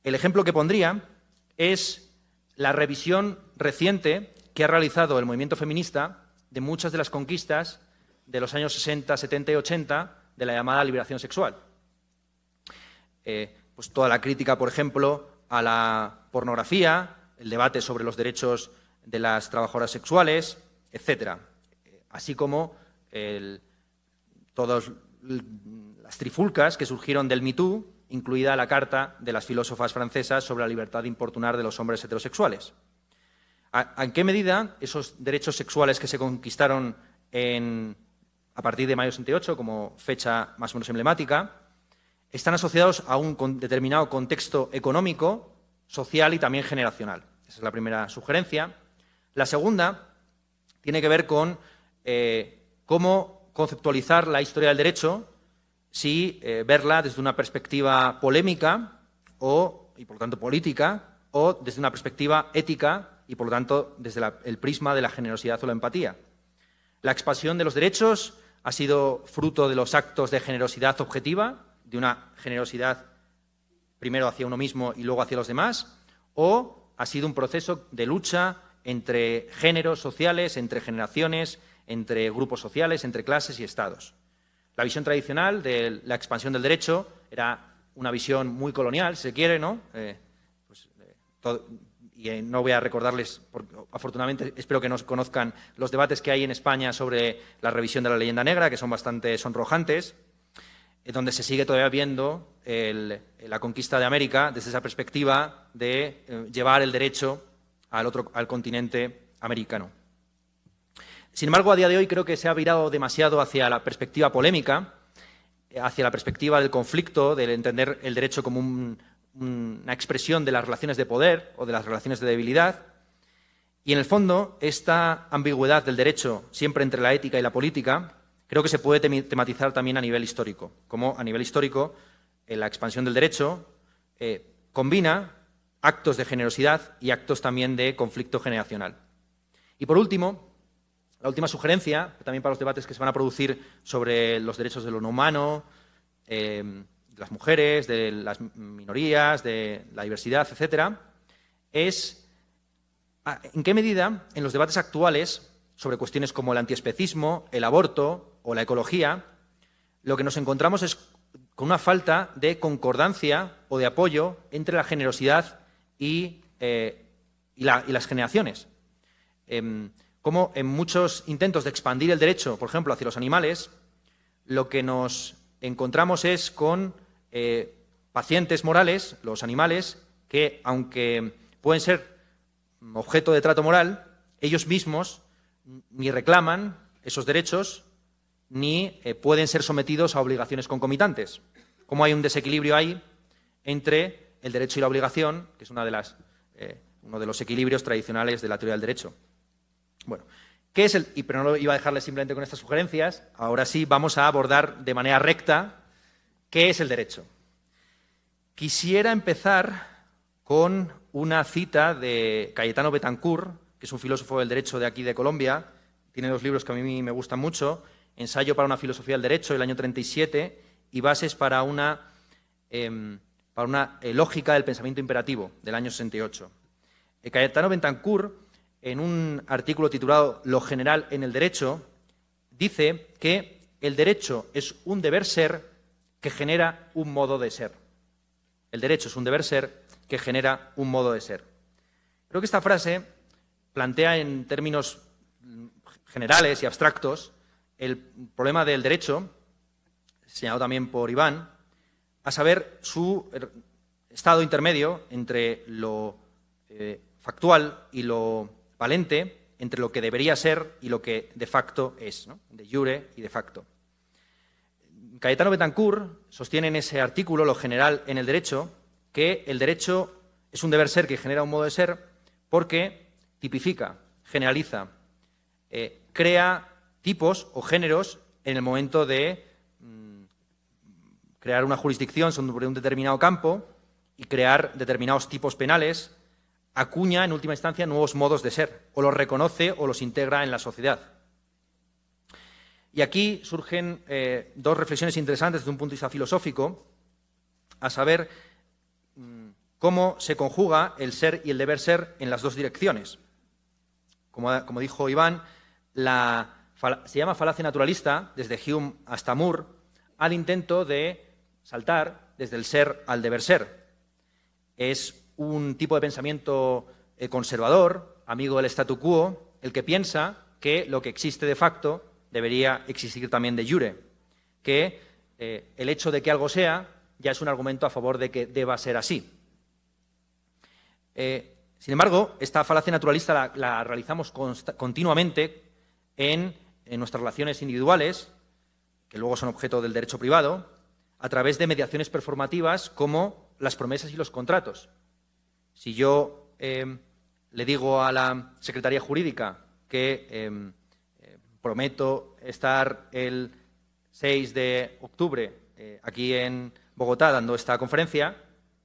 El ejemplo que pondría es la revisión reciente que ha realizado el movimiento feminista de muchas de las conquistas de los años 60, 70 y 80 de la llamada liberación sexual. Pues toda la crítica, por ejemplo, a la pornografía, el debate sobre los derechos de las trabajadoras sexuales, etcétera. Así como todas las trifulcas que surgieron del Me Too, incluida la carta de las filósofas francesas sobre la libertad de importunar de los hombres heterosexuales. ¿En qué medida esos derechos sexuales que se conquistaron a partir de mayo 68, como fecha más o menos emblemática, están asociados a un determinado contexto económico, social y también generacional? Esa es la primera sugerencia. La segunda tiene que ver con cómo conceptualizar la historia del derecho, si verla desde una perspectiva polémica y por lo tanto política, o desde una perspectiva ética y por lo tanto desde el prisma de la generosidad o la empatía. La expansión de los derechos ha sido fruto de los actos de generosidad objetiva, de una generosidad primero hacia uno mismo y luego hacia los demás, o ha sido un proceso de lucha entre géneros sociales, entre generaciones, entre grupos sociales, entre clases y estados. La visión tradicional de la expansión del derecho era una visión muy colonial, si se quiere, ¿no? No voy a recordarles, porque afortunadamente espero que nos conozcan los debates que hay en España sobre la revisión de la leyenda negra, que son bastante sonrojantes, donde se sigue todavía viendo la conquista de América desde esa perspectiva de llevar el derecho al continente americano. Sin embargo, a día de hoy creo que se ha virado demasiado hacia la perspectiva polémica, hacia la perspectiva del conflicto, del entender el derecho como una expresión de las relaciones de poder o de las relaciones de debilidad. Y en el fondo, esta ambigüedad del derecho, siempre entre la ética y la política, creo que se puede tematizar también a nivel histórico. Como a nivel histórico, la expansión del derecho combina actos de generosidad y actos también de conflicto generacional. Y por último, la última sugerencia, también para los debates que se van a producir sobre los derechos de lo no humano, de las mujeres, de las minorías, de la diversidad, etcétera, es en qué medida en los debates actuales sobre cuestiones como el antiespecismo, el aborto o la ecología, lo que nos encontramos es con una falta de concordancia o de apoyo entre la generosidad y las generaciones. Como en muchos intentos de expandir el derecho, por ejemplo, hacia los animales, lo que nos encontramos es con pacientes morales, los animales, que aunque pueden ser objeto de trato moral, ellos mismos ni reclaman esos derechos ni pueden ser sometidos a obligaciones concomitantes. Como hay un desequilibrio ahí entre el derecho y la obligación, que es uno de los equilibrios tradicionales de la teoría del derecho. Bueno, ¿qué es pero no lo iba a dejarles simplemente con estas sugerencias. Ahora sí vamos a abordar de manera recta qué es el derecho. Quisiera empezar con una cita de Cayetano Betancourt, que es un filósofo del derecho de aquí de Colombia. Tiene dos libros que a mí me gustan mucho: Ensayo para una filosofía del derecho, del año 37, y Bases para una lógica del pensamiento imperativo, del año 68. Cayetano Betancourt, en un artículo titulado Lo general en el derecho, dice que el derecho es un deber ser que genera un modo de ser. El derecho es un deber ser que genera un modo de ser. Creo que esta frase plantea en términos generales y abstractos el problema del derecho, señalado también por Iván, a saber su estado intermedio entre lo factual y lo valente, entre lo que debería ser y lo que de facto es, ¿no? De jure y de facto. Cayetano Betancourt sostiene en ese artículo, Lo general en el derecho, que el derecho es un deber ser que genera un modo de ser porque tipifica, generaliza, crea tipos o géneros en el momento de crear una jurisdicción sobre un determinado campo y crear determinados tipos penales acuña, en última instancia, nuevos modos de ser, o los reconoce o los integra en la sociedad. Y aquí surgen dos reflexiones interesantes desde un punto de vista filosófico, a saber cómo se conjuga el ser y el deber ser en las dos direcciones. Como dijo Iván, se llama falacia naturalista, desde Hume hasta Moore, al intento de saltar desde el ser al deber ser. Es un tipo de pensamiento conservador, amigo del statu quo, el que piensa que lo que existe de facto debería existir también de jure, que el hecho de que algo sea ya es un argumento a favor de que deba ser así. Sin embargo, esta falacia naturalista la realizamos continuamente en nuestras relaciones individuales, que luego son objeto del derecho privado, a través de mediaciones performativas como las promesas y los contratos. Si yo le digo a la Secretaría Jurídica que prometo estar el 6 de octubre aquí en Bogotá dando esta conferencia,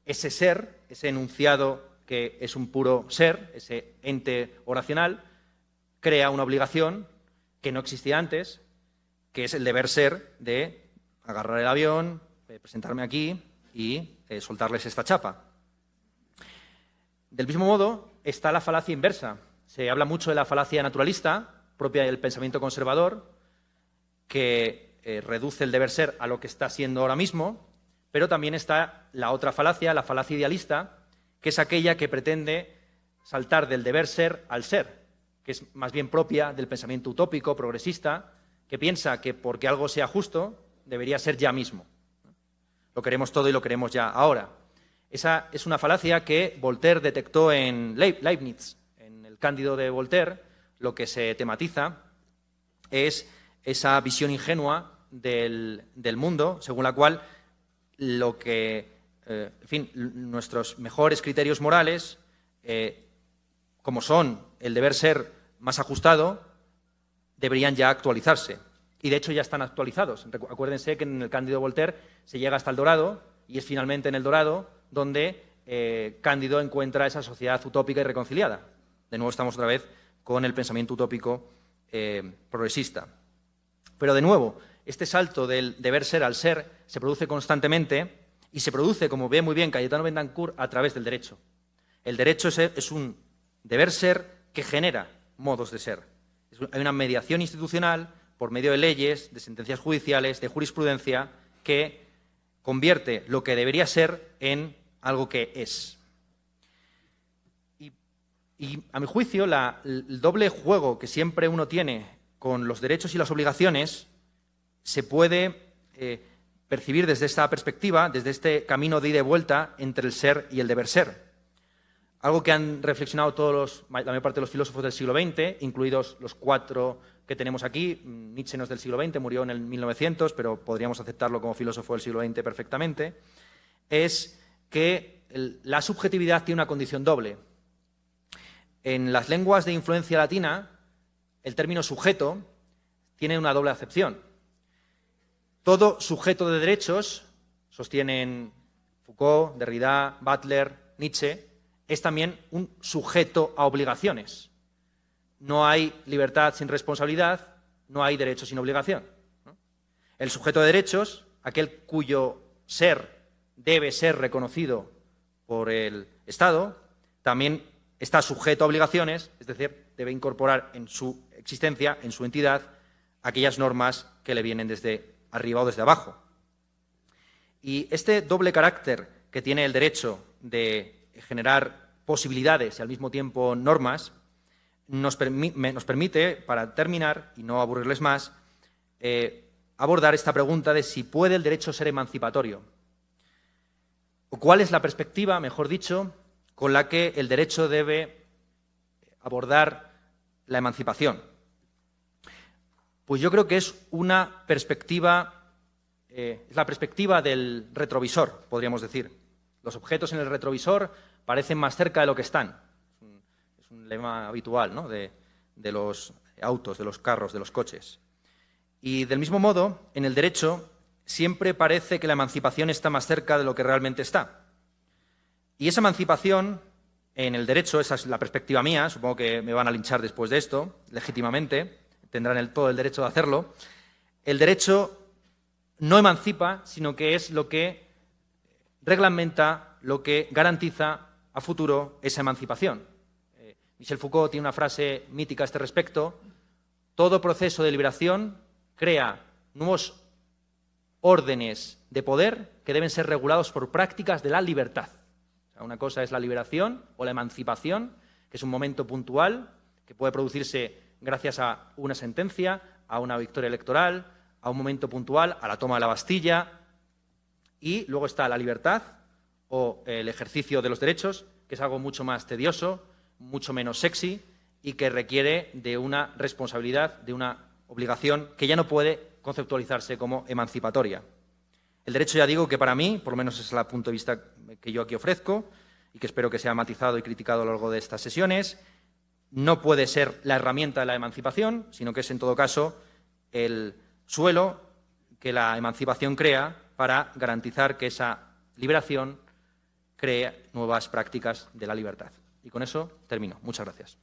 ese ser, ese enunciado que es un puro ser, ese ente oracional, crea una obligación que no existía antes, que es el deber ser de agarrar el avión, presentarme aquí y soltarles esta chapa. Del mismo modo está la falacia inversa. Se habla mucho de la falacia naturalista, propia del pensamiento conservador, que reduce el deber ser a lo que está siendo ahora mismo, pero también está la otra falacia, la falacia idealista, que es aquella que pretende saltar del deber ser al ser, que es más bien propia del pensamiento utópico, progresista, que piensa que porque algo sea justo, debería ser ya mismo. Lo queremos todo y lo queremos ya ahora. Esa es una falacia que Voltaire detectó en Leibniz. En el Cándido de Voltaire, lo que se tematiza es esa visión ingenua del mundo, según la cual lo que, nuestros mejores criterios morales, como son el deber ser más ajustado, deberían ya actualizarse. Y de hecho ya están actualizados. Acuérdense que en el Cándido de Voltaire se llega hasta el Dorado y es finalmente en el Dorado donde Cándido encuentra esa sociedad utópica y reconciliada. De nuevo estamos otra vez con el pensamiento utópico progresista. Pero de nuevo, este salto del deber ser al ser se produce constantemente y se produce, como ve muy bien Cayetano Bendancur, a través del derecho. El derecho es un deber ser que genera modos de ser. Hay una mediación institucional por medio de leyes, de sentencias judiciales, de jurisprudencia, que convierte lo que debería ser en algo que es. Y a mi juicio, el doble juego que siempre uno tiene con los derechos y las obligaciones se puede percibir desde esta perspectiva, desde este camino de ida y vuelta entre el ser y el deber ser. Algo que han reflexionado la mayor parte de los filósofos del siglo XX, incluidos los 4 que tenemos aquí. Nietzsche no es del siglo XX, murió en el 1900, pero podríamos aceptarlo como filósofo del siglo XX perfectamente, es que la subjetividad tiene una condición doble. En las lenguas de influencia latina, el término sujeto tiene una doble acepción. Todo sujeto de derechos, sostienen Foucault, Derrida, Butler, Nietzsche, es también un sujeto a obligaciones. No hay libertad sin responsabilidad, no hay derecho sin obligación, ¿no? El sujeto de derechos, aquel cuyo ser debe ser reconocido por el Estado, también está sujeto a obligaciones, es decir, debe incorporar en su existencia, en su entidad, aquellas normas que le vienen desde arriba o desde abajo. Y este doble carácter que tiene el derecho de generar posibilidades y al mismo tiempo normas, nos permite, para terminar, y no aburrirles más, abordar esta pregunta de si puede el derecho ser emancipatorio. O cuál es la perspectiva, mejor dicho, con la que el derecho debe abordar la emancipación. Pues yo creo que es una perspectiva, es la perspectiva del retrovisor, podríamos decir. Los objetos en el retrovisor parecen más cerca de lo que están. Es un lema habitual, ¿no?, de los autos, de los carros, de los coches. Y del mismo modo, en el derecho siempre parece que la emancipación está más cerca de lo que realmente está. Y esa emancipación en el derecho, esa es la perspectiva mía, supongo que me van a linchar después de esto, legítimamente, tendrán todo el derecho de hacerlo. El derecho no emancipa, sino que es lo que reglamenta, lo que garantiza a futuro esa emancipación. Michel Foucault tiene una frase mítica a este respecto: todo proceso de liberación crea nuevos órdenes de poder que deben ser regulados por prácticas de la libertad. O sea, una cosa es la liberación o la emancipación, que es un momento puntual que puede producirse gracias a una sentencia, a una victoria electoral, a un momento puntual, a la toma de la Bastilla. Y luego está la libertad o el ejercicio de los derechos, que es algo mucho más tedioso, mucho menos sexy y que requiere de una responsabilidad, de una obligación que ya no puede conceptualizarse como emancipatoria. El derecho, ya digo, que para mí, por lo menos es el punto de vista que yo aquí ofrezco y que espero que sea matizado y criticado a lo largo de estas sesiones, no puede ser la herramienta de la emancipación, sino que es, en todo caso, el suelo que la emancipación crea para garantizar que esa liberación cree nuevas prácticas de la libertad. Y con eso termino. Muchas gracias.